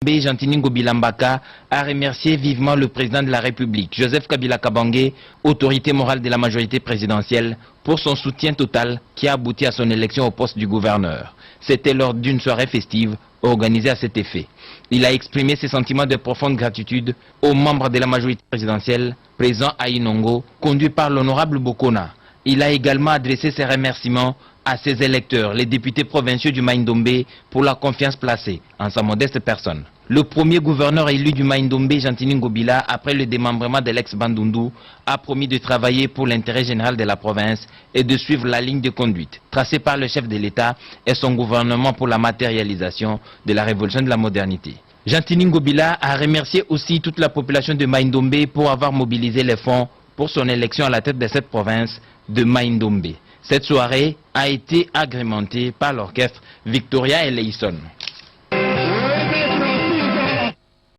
Gentini Ngobila Mbaka a remercié vivement le président de la République, Joseph Kabila Kabange, autorité morale de la majorité présidentielle, pour son soutien total qui a abouti à son élection au poste du gouverneur. C'était lors d'une soirée festive organisée à cet effet. Il a exprimé ses sentiments de profonde gratitude aux membres de la majorité présidentielle présents à Inongo, conduit par l'honorable Bokona. Il a également adressé ses remerciements à ses électeurs, les députés provinciaux du Maïndombe, pour la confiance placée en sa modeste personne. Le premier gouverneur élu du Maïndombe, Gentini Ngobila, après le démembrement de l'ex-Bandundu, a promis de travailler pour l'intérêt général de la province et de suivre la ligne de conduite tracée par le chef de l'État et son gouvernement pour la matérialisation de la révolution de la modernité. Gentini Ngobila a remercié aussi toute la population de Maïndombe pour avoir mobilisé les fonds pour son élection à la tête de cette province de Maïndombe. Cette soirée a été agrémentée par l'orchestre Victoria et Leison.